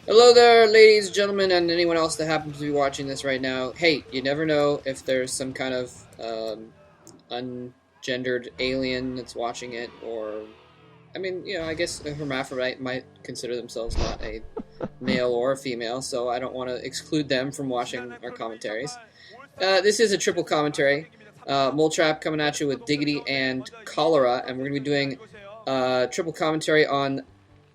Hello there, ladies, gentlemen, and anyone else that happens to be watching this right now. Hey, you never know if there's some kind of ungendered alien that's watching it, or, I mean, I guess a hermaphrodite might consider themselves not a male or a female, so I don't want to exclude them from watching our commentaries. This is a triple commentary. Mole Trap coming at you with Diggity and Cholera, and we're going to be doing triple commentary on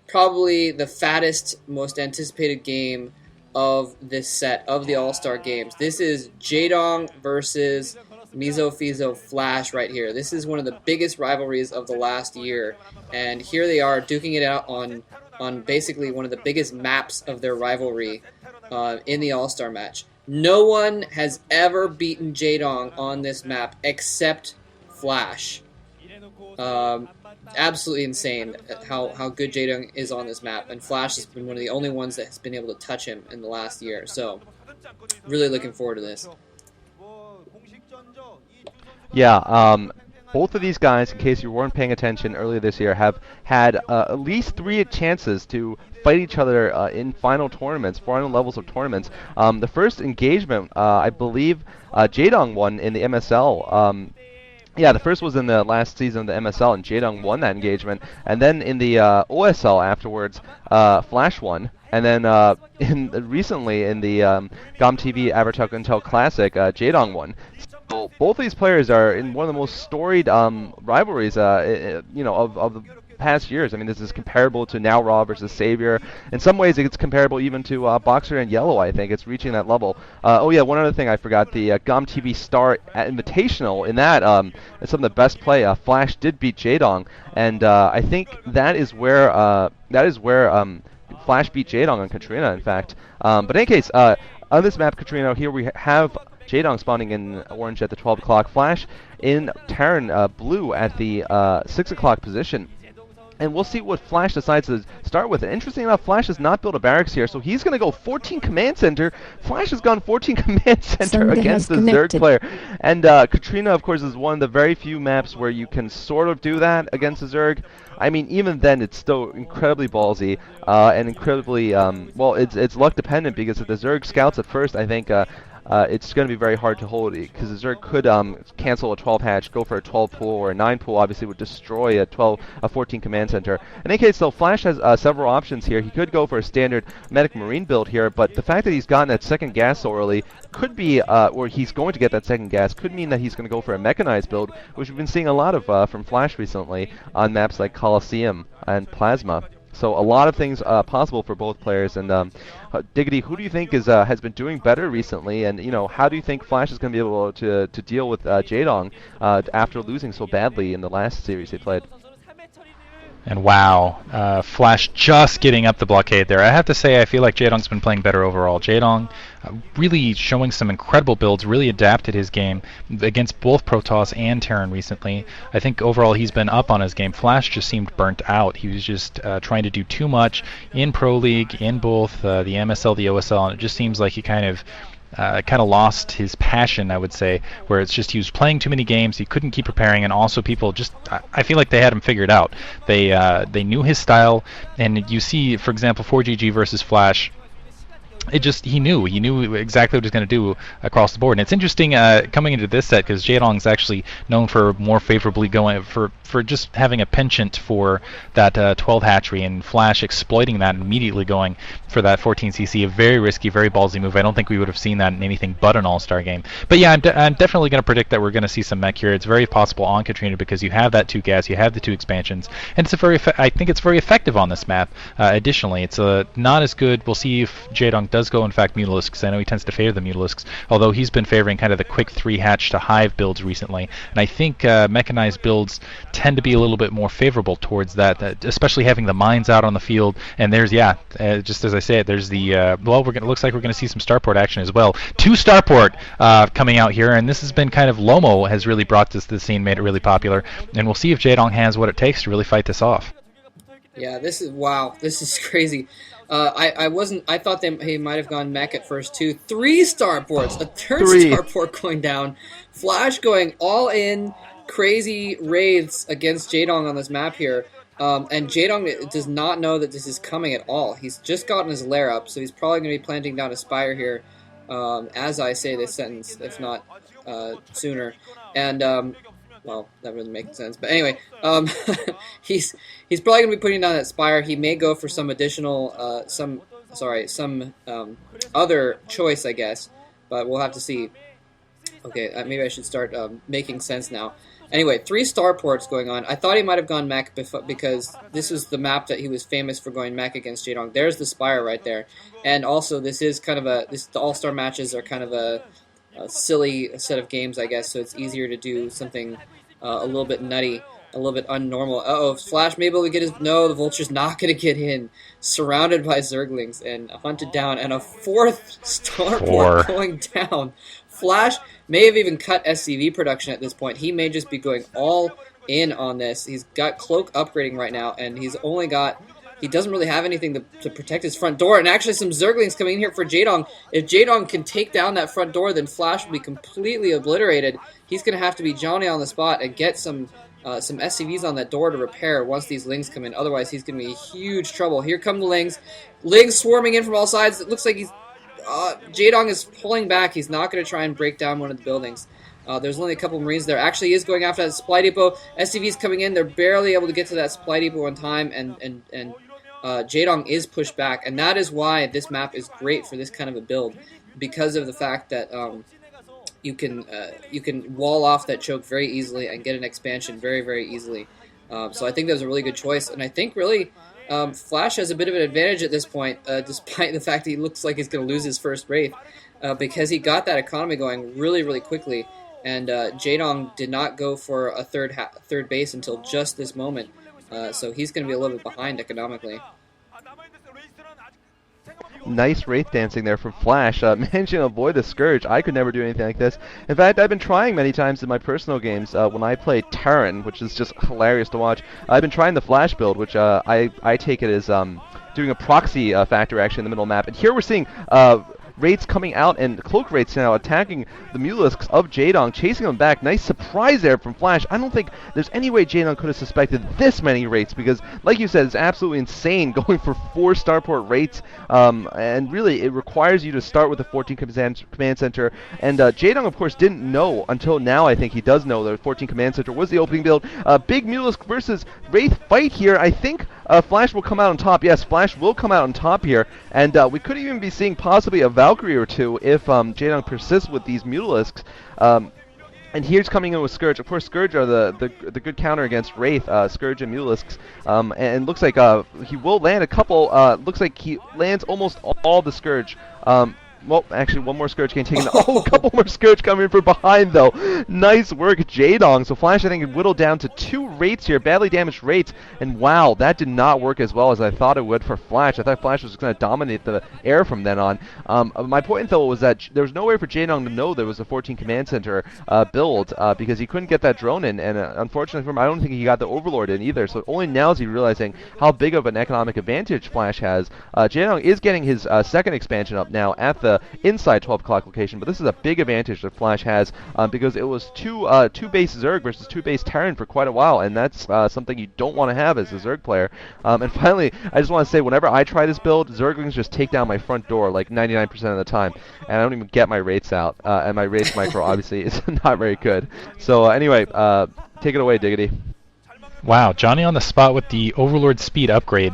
probably the fattest, most anticipated game of this set of the All-Star games. This is Jaedong versus Mizo Fizo Flash right here. This is one of the biggest rivalries of the last year, and here they are duking it out on basically one of the biggest maps of their rivalry in the All-Star match. No one has ever beaten Jaedong on this map except Flash. Absolutely insane how good Jaedong is on this map, and Flash has been one of the only ones that has been able to touch him in the last year. So, really looking forward to this. Yeah, both of these guys, in case you weren't paying attention earlier this year, have had at least 3 chances to fight each other in final tournaments, final levels of tournaments. The first engagement, I believe, Jaedong won in the MSL. Yeah, the first was in the last season of the MSL, and Jaedong won that engagement. And then in the OSL afterwards, Flash won. And then recently in the GOMTV Avatar Intel Classic, Jaedong won. So both of these players are in one of the most storied rivalries, of the past years. I mean, this is comparable to Now Raw versus Savior. In some ways, it's comparable even to Boxer and Yellow. I think it's reaching that level. Oh yeah, one other thing I forgot: the GOMTV Star Invitational. In that, it's some of the best play. Flash did beat Jaedong, and I think that is where Flash beat Jaedong on Katrina. In fact, but in any case, on this map, Katrina, here we have Jaedong spawning in orange at the 12 o'clock, Flash in Terran blue at the 6 o'clock position. And we'll see what Flash decides to start with. And interesting enough, Flash has not built a barracks here, so he's going to go 14 command center. Flash has gone 14 command center Somebody against the Zerg player. And Katrina, of course, is one of the very few maps where you can sort of do that against the Zerg. I mean, even then, it's still incredibly ballsy and incredibly, well, it's luck dependent, because if the Zerg scouts at first, I think it's going to be very hard to hold, because the Zerg could cancel a 12 hatch, go for a 12 pool, or a 9 pool. Obviously would destroy a 14 command center. In any case, though, Flash has several options here. He could go for a standard medic marine build here, but the fact that he's gotten that second gas so early could be, or he's going to get that second gas, could mean that he's going to go for a mechanized build, which we've been seeing a lot of from Flash recently on maps like Coliseum and Plasma. So a lot of things possible for both players. And Diggity, who do you think has been doing better recently? And how do you think Flash is going to be able to deal with Jaedong after losing so badly in the last series they played? And wow, Flash just getting up the blockade there. I have to say, I feel like Jaedong's been playing better overall. Jaedong really showing some incredible builds, really adapted his game against both Protoss and Terran recently. I think overall he's been up on his game. Flash just seemed burnt out. He was just trying to do too much in Pro League, in both the MSL, the OSL, and it just seems like he kind of lost his passion, I would say, where it's just he was playing too many games, he couldn't keep preparing, and also people just, I feel like they had him figured out. They knew his style, and you see, for example, 4GG versus Flash, he knew exactly what he was going to do across the board. And it's interesting coming into this set, because Jaedong's actually known for more favorably going for just having a penchant for that 12 hatchery, and Flash exploiting that and immediately going for that 14cc, a very risky, very ballsy move. I don't think we would have seen that in anything but an all-star game. But yeah, I'm definitely going to predict that we're going to see some mech here. It's very possible on Katrina, because you have that 2 gas, you have the 2 expansions, and I think it's very effective on this map. Additionally, it's not as good. We'll see if Jaedong does go, in fact, Mutalisks. I know he tends to favor the Mutalisks, although he's been favoring kind of the quick 3 hatch to hive builds recently. And I think mechanized builds tend to be a little bit more favorable towards that, especially having the mines out on the field. And there's, just as I say it, there's the, looks like we're going to see some starport action as well. 2 starport coming out here, and this has been kind of, Lomo has really brought this to the scene, made it really popular. And we'll see if Jaedong has what it takes to really fight this off. Yeah, this is crazy. I thought he might have gone mech at first too. 3 starports, a third starport going down. Flash going all in, crazy wraiths against Jaedong on this map here. And Jaedong does not know that this is coming at all. He's just gotten his lair up, so he's probably going to be planting down a Spire here as I say this sentence, if not sooner. And, well, that doesn't make sense. But anyway, he's probably going to be putting down that Spire. He may go for some additional, some other choice, I guess. But we'll have to see. Okay, maybe I should start making sense now. Anyway, 3 starports going on. I thought he might have gone mech because this is the map that he was famous for going mech against Jaedong. There's the Spire right there. And also, this is kind of the All-Star matches are kind of a silly set of games, I guess, so it's easier to do something a little bit nutty, a little bit unnormal. Uh-oh, Flash may be able to get his... No, the Vulture's not going to get in. Surrounded by Zerglings and hunted down. And a 4th starport going down. Flash may have even cut SCV production at this point. He may just be going all in on this. He's got Cloak upgrading right now, and he's only got... He doesn't really have anything to protect his front door, and actually some Zerglings coming in here for Jaedong. If Jaedong can take down that front door, then Flash will be completely obliterated. He's going to have to be Johnny on the spot and get some SCVs on that door to repair once these Lings come in. Otherwise, he's going to be in huge trouble. Here come the Lings. Lings swarming in from all sides. It looks like he's... Jaedong is pulling back. He's not going to try and break down one of the buildings. There's only a couple Marines there. Actually, he is going after that supply depot. SCV's coming in. They're barely able to get to that supply depot in time, and Jaedong is pushed back. And that is why this map is great for this kind of a build, because of the fact that you can wall off that choke very easily and get an expansion very, very easily. So I think that was a really good choice, and I think really... Flash has a bit of an advantage at this point, despite the fact that he looks like he's going to lose his first Wraith, because he got that economy going really, really quickly, and Jaedong did not go for a third base until just this moment, so he's going to be a little bit behind economically. Nice Wraith dancing there from Flash, managing to avoid the Scourge. I could never do anything like this. In fact, I've been trying many times in my personal games when I play Terran, which is just hilarious to watch. I've been trying the Flash build, which I take it as doing a proxy factor actually in the middle map. And here we're seeing Wraiths coming out, and Cloak Wraiths now attacking the Mulisks of Jaedong, chasing them back. Nice surprise there from Flash. I don't think there's any way Jaedong could have suspected this many Wraiths, because, like you said, it's absolutely insane going for 4 starport Wraiths, and really, it requires you to start with the 14 Command Center, and Jaedong, of course, didn't know until now. I think he does know that 14 Command Center was the opening build. Big Mulisk versus Wraith fight here. I think Flash will come out on top. Yes, Flash will come out on top here, and we could even be seeing possibly a Valkyrie or two if Jaedong persists with these Mutalisks. And here's coming in with Scourge. Of course, Scourge are the good counter against Wraith, Scourge and Mutalisks. And looks like he will land a couple. Looks like he lands almost all the Scourge. Well, actually, one more Scourge getting taken. Oh, a couple more Scourge coming in from behind, though. Nice work, Jaedong. So Flash, I think, whittled down to 2 Wraiths here, badly damaged Wraiths. And wow, that did not work as well as I thought it would for Flash. I thought Flash was going to dominate the air from then on. My point, though, was that there was no way for Jaedong to know there was a 14 Command Center build because he couldn't get that drone in. And unfortunately for him, I don't think he got the Overlord in either. So only now is he realizing how big of an economic advantage Flash has. Jaedong is getting his second expansion up now at the inside 12 o'clock location, but this is a big advantage that Flash has because it was two base Zerg versus 2 base Terran for quite a while, and that's something you don't want to have as a Zerg player. And finally, I just want to say, whenever I try this build, Zerglings just take down my front door like 99% of the time, and I don't even get my Wraiths out, and my Wraith micro obviously is not very good. So anyway, take it away, Diggity. Wow, Johnny on the spot with the Overlord speed upgrade,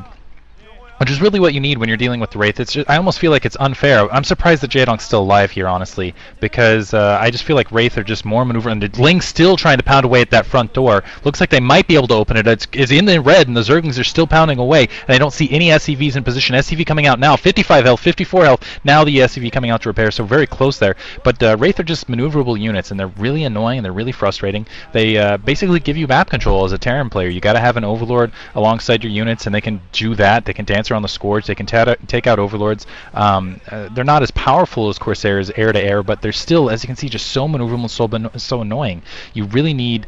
which is really what you need when you're dealing with the Wraith. It's just, I almost feel like it's unfair. I'm surprised that Jaedong's still alive here, honestly, because I just feel like Wraith are just more maneuvering. The Ling's still trying to pound away at that front door. Looks like they might be able to open it. It's in the red, and the Zerglings are still pounding away, and I don't see any SCVs in position. SCV coming out now, 55 health, 54 health. Now the SCV coming out to repair, so very close there. But Wraith are just maneuverable units, and they're really annoying, and they're really frustrating. They basically give you map control as a Terran player. You got to have an Overlord alongside your units, and they can do that. They can dance around pressure on the Scourge. They can take out Overlords. They're not as powerful as Corsairs air to air, but they're still, as you can see, just so maneuverable, so annoying. You really need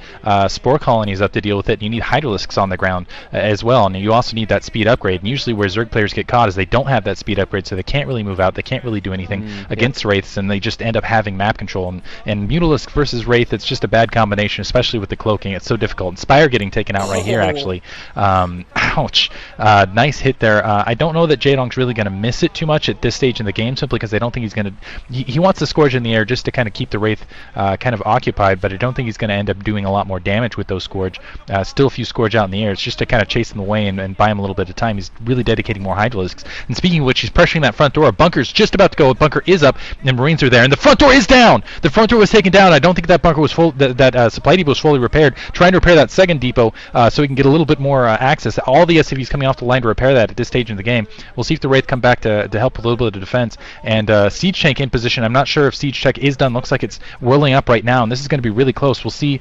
Spore Colonies up to deal with it. You need Hydralisks on the ground as well, and you also need that speed upgrade. And usually where Zerg players get caught is they don't have that speed upgrade, so they can't really move out. They can't really do anything against Wraiths, and they just end up having map control. And Mutalisk versus Wraith, it's just a bad combination, especially with the cloaking. It's so difficult. And Spire getting taken out right here, actually. Ouch. Nice hit there. I don't know that Jaedong's really going to miss it too much at this stage in the game, simply because I don't think he's going to... He wants the Scourge in the air just to kind of keep the Wraith kind of occupied, but I don't think he's going to end up doing a lot more damage with those Scourge. Still a few Scourge out in the air. It's just to kind of chase them away and buy him a little bit of time. He's really dedicating more Hydralisks. And speaking of which, he's pressuring that front door. A bunker's just about to go. A bunker is up, and Marines are there. And the front door is down! The front door was taken down. I don't think that bunker was full. That supply depot was fully repaired. Trying to repair that second depot so he can get a little bit more access. All the SCVs coming off the line to repair that at this stage in the game. We'll see if the Wraith come back to help with a little bit of defense. And Siege Tank in position. I'm not sure if Siege Tech is done. Looks like it's whirling up right now, and this is going to be really close. We'll see.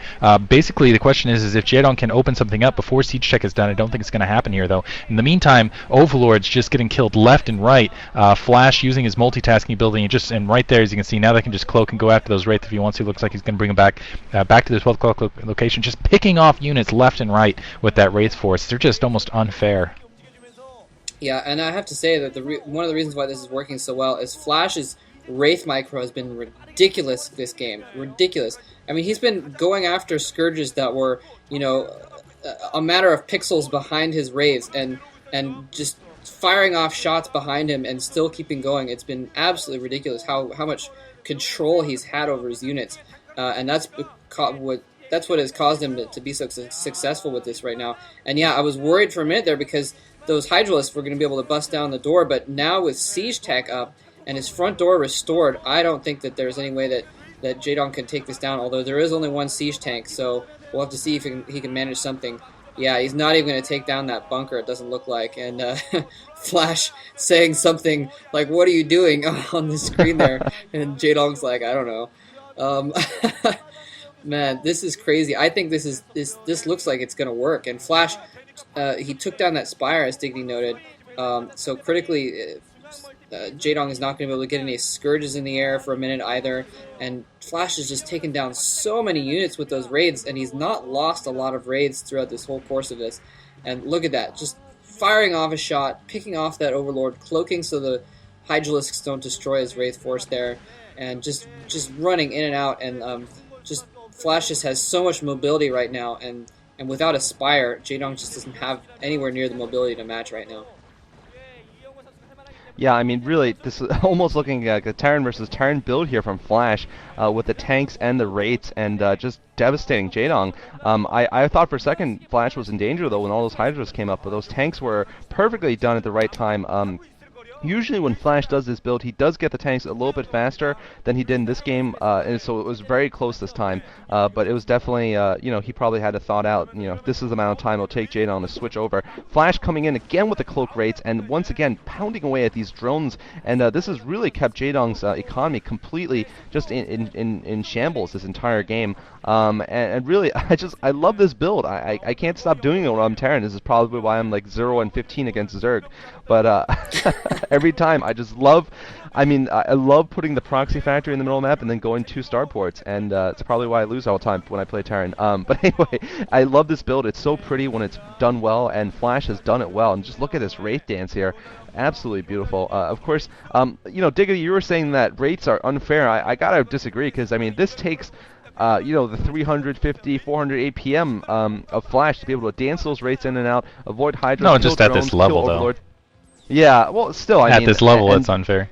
Basically, the question is if Jaedong can open something up before Siege Tech is done. I don't think it's going to happen here, though. In the meantime, Overlord's just getting killed left and right. Flash using his multitasking ability, and right there, as you can see, now they can just cloak and go after those Wraith if he wants to. Looks like he's going to bring them back to this 12 o'clock location, just picking off units left and right with that Wraith force. They're just almost unfair. Yeah, and I have to say that one of the reasons why this is working so well is Flash's Wraith micro has been ridiculous this game. Ridiculous. I mean, he's been going after Scourges that were, a matter of pixels behind his Wraiths and just firing off shots behind him and still keeping going. It's been absolutely ridiculous how much control he's had over his units, and that's what has caused him to be so successful with this right now. And yeah, I was worried for a minute there because those Hydralisks were going to be able to bust down the door, but now with Siege Tech up and his front door restored, I don't think that there's any way that Jaedong can take this down, although there is only one Siege Tank, so we'll have to see if he can manage something. Yeah, he's not even going to take down that bunker, it doesn't look like. And Flash saying something like, "What are you doing?" on the screen there. And Jaedong's like, "I don't know." Man, this is crazy. I think this looks like it's going to work. And Flash, he took down that Spire, as Dignity noted. So critically, Jaedong is not going to be able to get any Scourges in the air for a minute either. And Flash has just taken down so many units with those raids, and he's not lost a lot of raids throughout this whole course of this. And look at that, just firing off a shot, picking off that Overlord, cloaking so the Hydralisks don't destroy his Wraith force there, and just running in and out. And just Flash just has so much mobility right now, and without a Spire, Jaedong just doesn't have anywhere near the mobility to match right now. Yeah, I mean, really, this is almost looking like a Terran versus Terran build here from Flash, with the tanks and the Wraiths, and just devastating Jaedong. I thought for a second Flash was in danger, though, when all those Hydras came up, but those tanks were perfectly done at the right time. Usually when Flash does this build, he does get the tanks a little bit faster than he did in this game, and so it was very close this time. But it was definitely, he probably had to thought out, this is the amount of time it'll take Jaedong to switch over. Flash coming in again with the cloak rates, and once again pounding away at these drones, and this has really kept Jaedong's economy completely just in shambles this entire game. And really, I love this build. I can't stop doing it when I'm Terran. This is probably why I'm like 0-15 against Zerg. But every time I just love, I love putting the proxy factory in the middle of the map and then going 2 starports, and it's probably why I lose all the time when I play Terran. But anyway, I love this build. It's so pretty when it's done well, and Flash has done it well. And just look at this Wraith dance here. Absolutely beautiful. Of course, Diggity, you were saying that rates are unfair. I gotta disagree, because this takes the 350, 400 APM of Flash to be able to dance those rates in and out, avoid Hydra. No, just at this level, though. Yeah, well, still, I mean... At this level, it's unfair.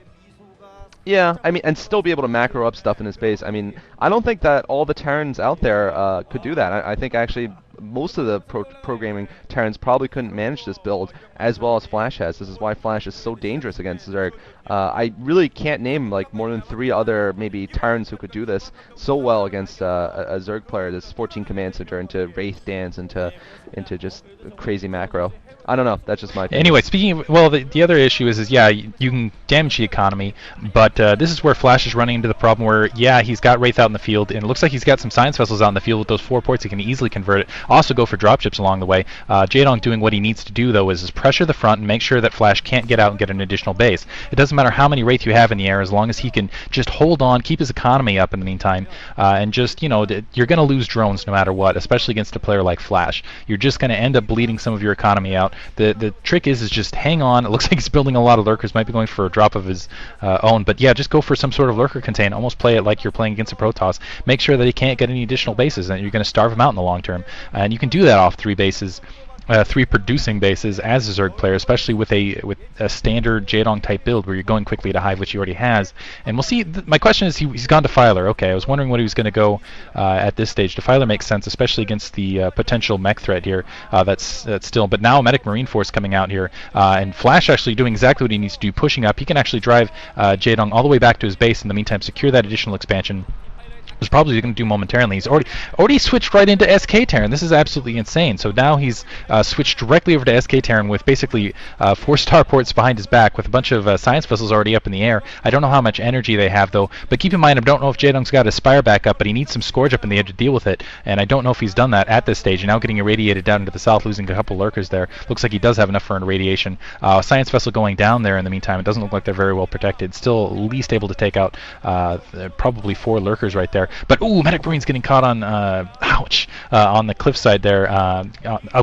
Yeah, and still be able to macro up stuff in his base. I mean, I don't think that all the Terrans out there could do that. I think, actually, most of the programming Terrans probably couldn't manage this build as well as Flash has. This is why Flash is so dangerous against Zerg. I really can't name, more than 3 other, maybe, Terrans who could do this so well against a Zerg player. This 14 command center into Wraith Dance, into just crazy macro. I don't know. That's just my opinion. Anyway, speaking of, the other issue is yeah, you can damage the economy, but this is where Flash is running into the problem where, yeah, he's got Wraith out in the field, and it looks like he's got some Science Vessels out in the field with those 4 ports. He can easily convert it. also go for dropships along the way. Jaedong doing what he needs to do, though, is pressure the front and make sure that Flash can't get out and get an additional base. It doesn't matter how many Wraith you have in the air, as long as he can just hold on, keep his economy up in the meantime, and just, you know, you're going to lose drones no matter what, especially against a player like Flash. You're just going to end up bleeding some of your economy out. The trick is just hang on. It looks like he's building a lot of lurkers, might be going for a drop of his own, but yeah, just go for some sort of lurker contain. Almost play it like you're playing against a Protoss. Make sure that he can't get any additional bases, and you're going to starve him out in the long term. And you can do that off 3 bases. 3 producing bases as a Zerg player, especially with a standard Jaedong type build where you're going quickly to Hive, which he already has. And we'll see. My question is, he's gone Defiler. Okay, I was wondering what he was going to go at this stage. Defiler makes sense, especially against the potential mech threat here. That's still. But now Medic Marine Force coming out here, and Flash actually doing exactly what he needs to do, pushing up. He can actually drive Jaedong all the way back to his base. In the meantime, secure that additional expansion. Was probably going to do momentarily. He's already switched right into SK Terran. This is absolutely insane. So now he's switched directly over to SK Terran with basically 4 starports behind his back with a bunch of science vessels already up in the air. I don't know how much energy they have though, but keep in mind I don't know if Jaedong's got his Spire back up, but he needs some Scourge up in the air to deal with it, and I don't know if he's done that at this stage. And now getting irradiated down into the south, losing a couple lurkers there. Looks like he does have enough for an irradiation. Science vessel going down there in the meantime. It doesn't look like they're very well protected. Still at least able to take out probably 4 lurkers right there. But ooh, Medic Marine's getting caught on, on the cliffside there,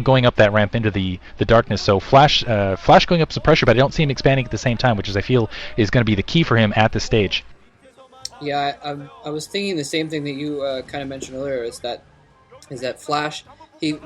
going up that ramp into the darkness. So Flash going up some pressure, but I don't see him expanding at the same time, which is I feel is going to be the key for him at this stage. Yeah, I was thinking the same thing that you kind of mentioned earlier. Is that Flash?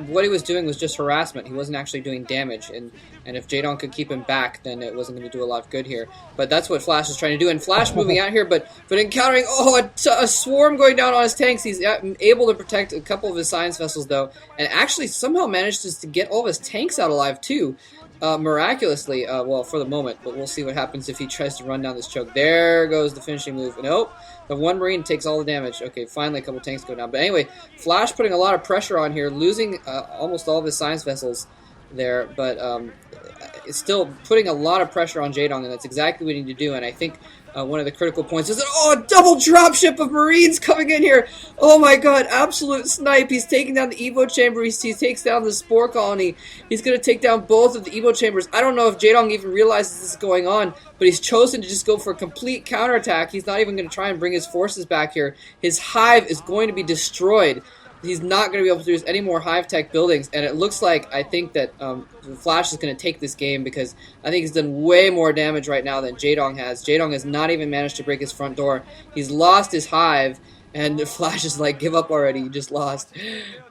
What he was doing was just harassment. He wasn't actually doing damage, and if Jaedong could keep him back, then it wasn't going to do a lot of good here. But that's what Flash is trying to do, and Flash moving out here, but encountering a swarm going down on his tanks. He's able to protect a couple of his science vessels though, and actually somehow manages to get all of his tanks out alive too. Miraculously, well, for the moment, but we'll see what happens if he tries to run down this choke. There goes the finishing move. Nope, the 1 Marine takes all the damage. Okay, finally a couple tanks go down. But anyway, Flash putting a lot of pressure on here, losing almost all of his science vessels there, but it's still putting a lot of pressure on Jaedong, and that's exactly what you need to do. And I think one of the critical points is that, a double dropship of Marines coming in here. Oh my god, absolute snipe. He's taking down the Evo chamber. He takes down the Spore colony. He's going to take down both of the Evo chambers. I don't know if Jaedong even realizes this is going on, but he's chosen to just go for a complete counterattack. He's not even going to try and bring his forces back here. His Hive is going to be destroyed. He's not going to be able to produce any more Hive Tech buildings, and it looks like, I think that Flash is going to take this game, because I think he's done way more damage right now than Jaedong has. Jaedong has not even managed to break his front door. He's lost his Hive, and Flash is like, give up already, you just lost.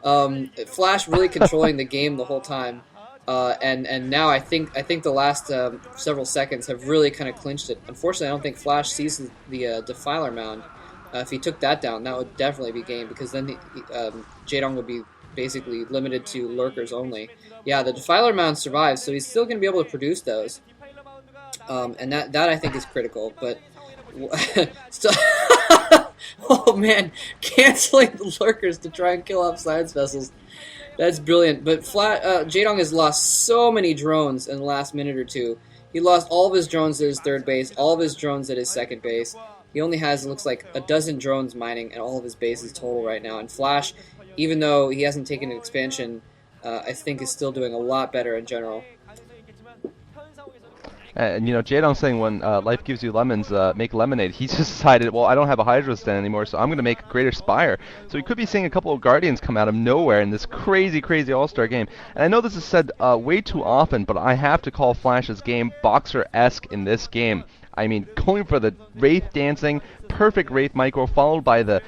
Flash really controlling the game the whole time, and now I think the last several seconds have really kind of clinched it. Unfortunately, I don't think Flash sees the Defiler Mound. If he took that down, that would definitely be game, because then Jaedong would be basically limited to lurkers only. Yeah, the Defiler Mound survives, so he's still going to be able to produce those. And that I think is critical, but still, oh man, canceling the lurkers to try and kill off science vessels. That's brilliant. But Jaedong has lost so many drones in the last minute or two. He lost all of his drones at his 3rd base, all of his drones at his 2nd base. He only has, it looks like, a dozen drones mining at all of his bases total right now. And Flash, even though he hasn't taken an expansion, I think is still doing a lot better in general. And Jaedong saying when life gives you lemons, make lemonade. He's just decided, well, I don't have a Hydro stand anymore, so I'm going to make a Greater Spire. So we could be seeing a couple of Guardians come out of nowhere in this crazy, crazy All-Star game. And I know this is said way too often, but I have to call Flash's game Boxer-esque in this game. I mean, going for the Wraith dancing, perfect Wraith micro, followed by the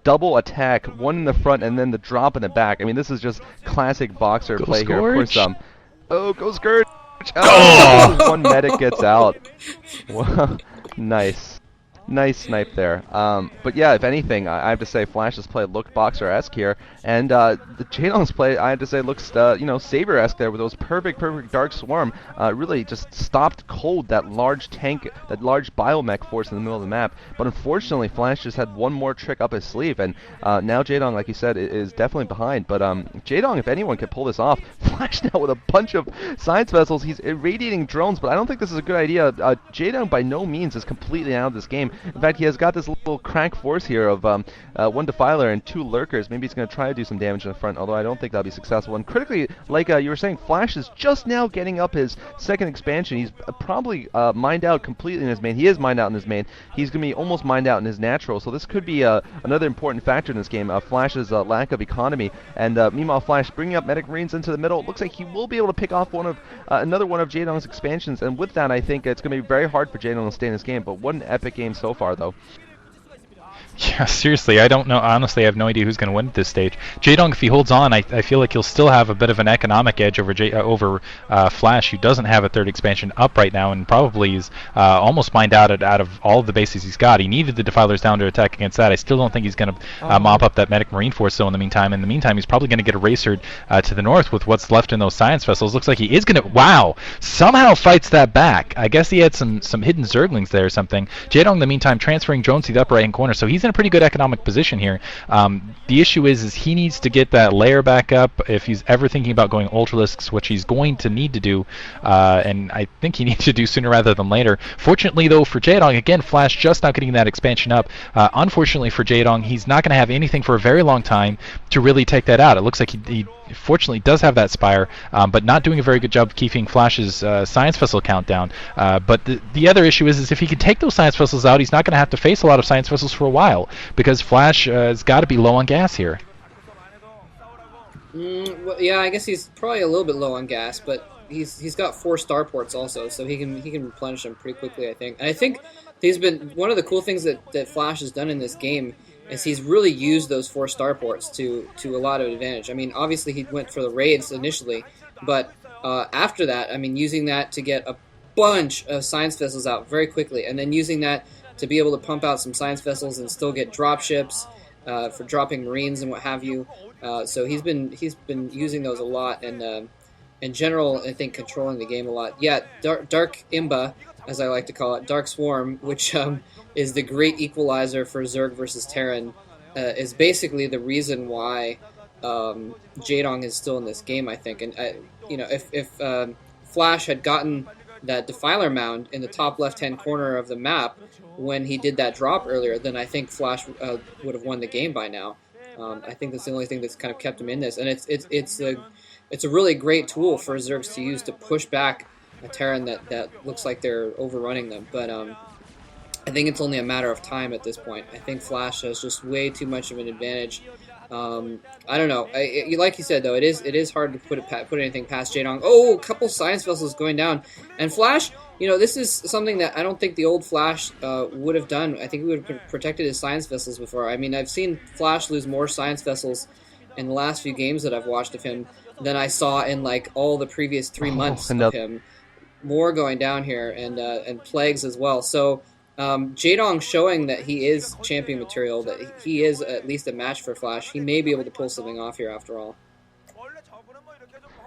double attack, one in the front and then the drop in the back. I mean, this is just classic Boxer play here. Of course, go Scourge! Oh! One medic gets out. Wow. Nice. Nice snipe there. But yeah, if anything, I have to say Flash's play looked Boxer-esque here, and the Jaedong's play, I have to say, looks Saber-esque there with those perfect Dark Swarm. Really just stopped cold that large tank, that large biomech force in the middle of the map. But unfortunately, Flash just had one more trick up his sleeve, and now Jaedong, like you said, is definitely behind. But Jaedong, if anyone can pull this off, Flash now with a bunch of science vessels, he's irradiating drones, but I don't think this is a good idea. Jaedong by no means is completely out of this game. In fact, he has got this little crank force here of one Defiler and 2 Lurkers. Maybe he's going to try to do some damage in the front, although I don't think that'll be successful. And critically, like you were saying, Flash is just now getting up his second expansion. He's probably mined out completely in his main. He is mined out in his main. He's going to be almost mined out in his natural. So this could be another important factor in this game, Flash's lack of economy. And meanwhile, Flash bringing up Medic Marines into the middle. It looks like he will be able to pick off another one of Jaedong's expansions. And with that, I think it's going to be very hard for Jaedong to stay in this game. But what an epic game so far, though. Yeah, seriously, I don't know. Honestly, I have no idea who's going to win at this stage. Jaedong, if he holds on, I feel like he'll still have a bit of an economic edge over Flash, who doesn't have a third expansion up right now and probably is almost mined out of all of the bases he's got. He needed the Defilers down to attack against that. I still don't think he's going to mop up that Medic Marine force, though, in the meantime. In the meantime, he's probably going to get erasered to the north with what's left in those Science Vessels. Looks like he is going to... Wow! Somehow fights that back. I guess he had some hidden Zerglings there or something. Jaedong, in the meantime, transferring drones to the upper right-hand corner, so he's in a pretty good economic position here. The issue is he needs to get that layer back up if he's ever thinking about going Ultralisks, which he's going to need to do, and I think he needs to do sooner rather than later. Fortunately, though, for Jaedong, again, Flash just now getting that expansion up. Unfortunately for Jaedong, he's not going to have anything for a very long time to really take that out. It looks like he fortunately does have that Spire, but not doing a very good job of keeping Flash's Science Vessel count down. But the other issue is if he can take those Science Vessels out, he's not going to have to face a lot of Science Vessels for a while, because Flash has got to be low on gas here. Well, yeah, I guess he's probably a little bit low on gas, but he's got 4 starports also, so he can replenish them pretty quickly, I think. And I think he's been one of the cool things that Flash has done in this game is he's really used those 4 starports to a lot of advantage. I mean, obviously he went for the raids initially, but after that, I mean, using that to get a bunch of Science Vessels out very quickly, and then using that to be able to pump out some Science Vessels and still get dropships for dropping Marines and what have you. So he's been using those a lot, and in general, I think controlling the game a lot. Yeah, Dark Imba, as I like to call it, Dark Swarm, which is the great equalizer for Zerg versus Terran, is basically the reason why Jaedong is still in this game, I think. And if Flash had gotten that Defiler mound in the top left-hand corner of the map when he did that drop earlier, then I think Flash would have won the game by now. I think that's the only thing that's kind of kept him in this, and it's a really great tool for Zergs to use to push back a Terran that looks like they're overrunning them. But I think it's only a matter of time at this point. I think Flash has just way too much of an advantage. I don't know. Like you said, though, it is hard to put anything past Jaedong. Oh, a couple Science Vessels going down, and Flash. This is something that I don't think the old Flash would have done. I think he would have protected his Science Vessels before. I mean, I've seen Flash lose more Science Vessels in the last few games that I've watched of him than I saw in like all the previous 3 months of him. More going down here, and Plagues as well. So Jaedong showing that he is champion material, that he is at least a match for Flash. He may be able to pull something off here after all.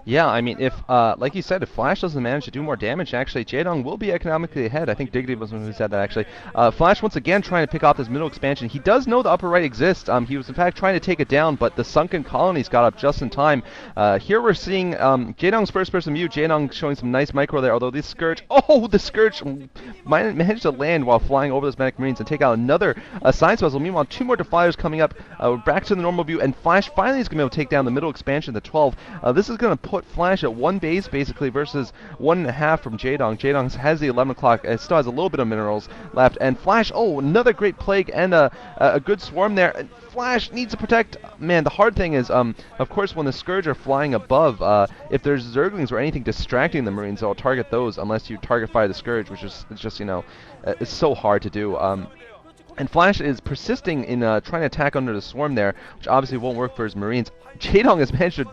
Yeah, I mean, if, like you said, if Flash doesn't manage to do more damage, actually, Jaedong will be economically ahead. I think Diggity was the one who said that, actually. Flash, once again, trying to pick off this middle expansion. He does know the upper right exists. He was, in fact, trying to take it down, but the sunken colonies got up just in time. Here we're seeing Jaedong's first-person view. Jaedong showing some nice micro there, although this Scourge... Oh, the Scourge managed to land while flying over those Medic Marines and take out another Science Vessel. Meanwhile, 2 more Defilers coming up. Back to the normal view, and Flash finally is going to be able to take down the middle expansion, the 12. This is going to put Flash at 1 base, basically, versus 1.5 from Jaedong. Jaedong has the 11 o'clock. It still has a little bit of minerals left. And Flash, oh, another great Plague and a good Swarm there. And Flash needs to protect. Man, the hard thing is, of course, when the Scourge are flying above, if there's Zerglings or anything distracting the Marines, they'll target those unless you target fire the Scourge, which is just, it's so hard to do. And Flash is persisting in trying to attack under the Swarm there, which obviously won't work for his Marines. Jaedong has managed to...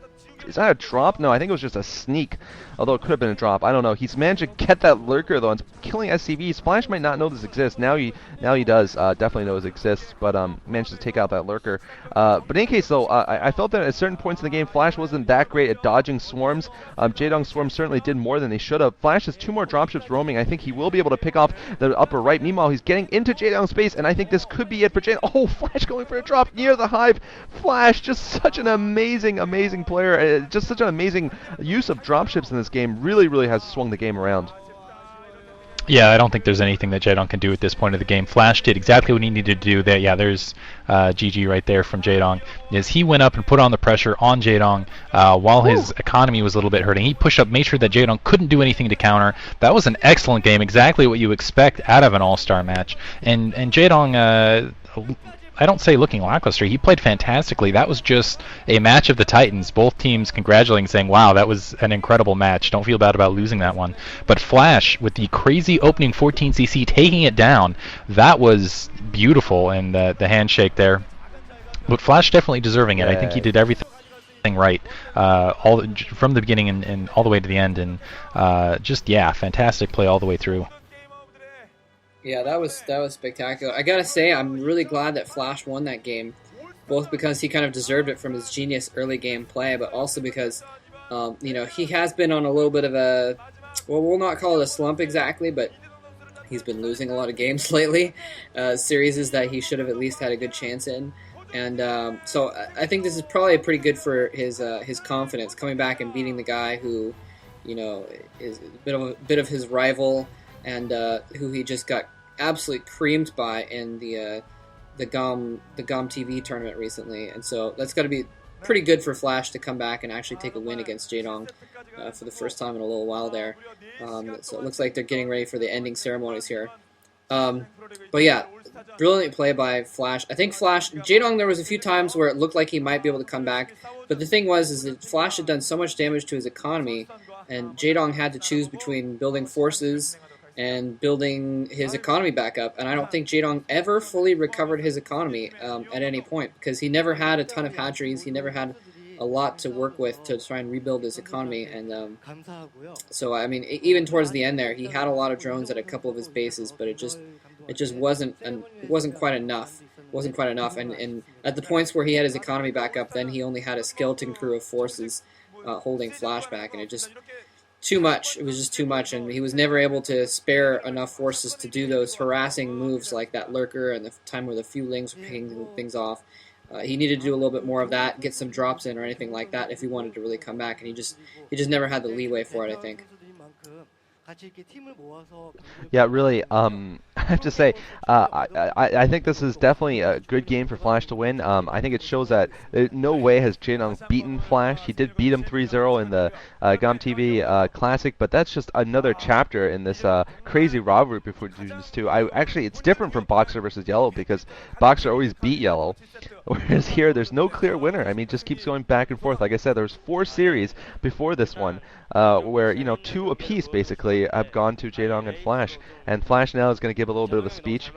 Is that a drop? No, I think it was just a sneak. Although it could have been a drop. I don't know. He's managed to get that Lurker, though. It's killing SCVs. Flash might not know this exists. Now he does. Definitely knows it exists. But managed to take out that Lurker. But in any case, though, I felt that at certain points in the game, Flash wasn't that great at dodging swarms. Jaedong's swarm certainly did more than they should have. Flash has 2 more dropships roaming. I think he will be able to pick off the upper right. Meanwhile, he's getting into Jaedong's space, and I think this could be it for Jaedong. Oh, Flash going for a drop near the hive. Flash, just such an amazing, amazing player. Just such an amazing use of dropships in this game. Really, really has swung the game around. Yeah, I don't think there's anything that Jaedong can do at this point of the game. Flash did exactly what he needed to do. There, yeah, there's GG right there from Jaedong. Is he went up and put on the pressure on Jaedong while his economy was a little bit hurting. He pushed up, made sure that Jaedong couldn't do anything to counter. That was an excellent game, exactly what you expect out of an all-star match. And Jaedong. I don't say looking lackluster. He played fantastically. That was just a match of the Titans. Both teams congratulating, saying, wow, that was an incredible match. Don't feel bad about losing that one. But Flash, with the crazy opening 14cc, taking it down, that was beautiful. And the handshake there. But Flash definitely deserving it. I think he did everything right from the beginning and all the way to the end. And fantastic play all the way through. Yeah, that was spectacular. I gotta say, I'm really glad that Flash won that game, both because he kind of deserved it from his genius early game play, but also because, he has been on a little bit of a, well, we'll not call it a slump exactly, but he's been losing a lot of games lately, series that he should have at least had a good chance in, and so I think this is probably pretty good for his confidence, coming back and beating the guy who, is a bit of his rival, and who he just got absolutely creamed by in the GOM TV tournament recently, and so that's got to be pretty good for Flash to come back and actually take a win against Jaedong for the first time in a little while there. So it looks like they're getting ready for the ending ceremonies here. But yeah, brilliant play by Flash. I think Jaedong, there was a few times where it looked like he might be able to come back, but the thing is that Flash had done so much damage to his economy, and Jaedong had to choose between building forces and building his economy back up. And I don't think Jaedong ever fully recovered his economy at any point, because he never had a ton of hatcheries. He never had a lot to work with to try and rebuild his economy. And so, I mean, even towards the end there, he had a lot of drones at a couple of his bases, but it just wasn't quite enough. Wasn't quite enough. And at the points where he had his economy back up, then he only had a skeleton crew of forces holding Flash back, and it just... too much. It was just too much, and he was never able to spare enough forces to do those harassing moves like that lurker and the time where the few lings were picking things off. He needed to do a little bit more of that, get some drops in or anything like that if he wanted to really come back, and he just never had the leeway for it, I think. Yeah, really. I have to say, I think this is definitely a good game for Flash to win. I think it shows that no way has Jaedong beaten Flash. He did beat him 3-0 in the GOM TV Classic, but that's just another chapter in this crazy rivalry between these two. Actually, it's different from Boxer versus Yellow, because Boxer always beat Yellow, whereas here there's no clear winner. I mean, it just keeps going back and forth. Like I said, there was 4 series before this one, where 2 apiece basically have gone to Jaedong and Flash now is going to give a little bit of a speech,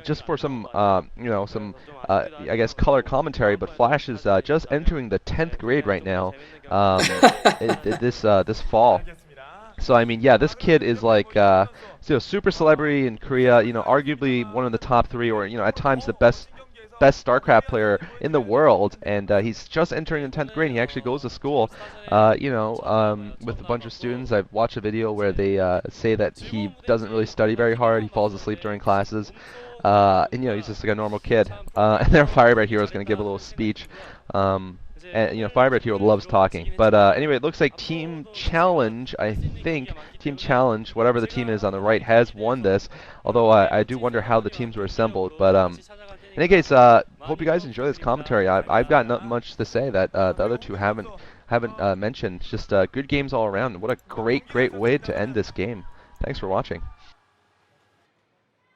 just for some I guess color commentary. But Flash is just entering the 10th grade right now, this fall. So I mean, yeah, this kid is like super celebrity in Korea. Arguably one of the top 3, or at times the best StarCraft player in the world, and he's just entering in 10th grade. He actually goes to school, with a bunch of students. I've watched a video where they say that he doesn't really study very hard. He falls asleep during classes, and he's just like a normal kid. And their Firebird Hero is going to give a little speech. And Firebird Hero loves talking. But anyway, it looks like Team Challenge, I think, Team Challenge, whatever the team is on the right, has won this. Although I do wonder how the teams were assembled. But in any case, hope you guys enjoy this commentary. I've got not much to say that the other two haven't mentioned. Just good games all around. What a great way to end this game. Thanks for watching.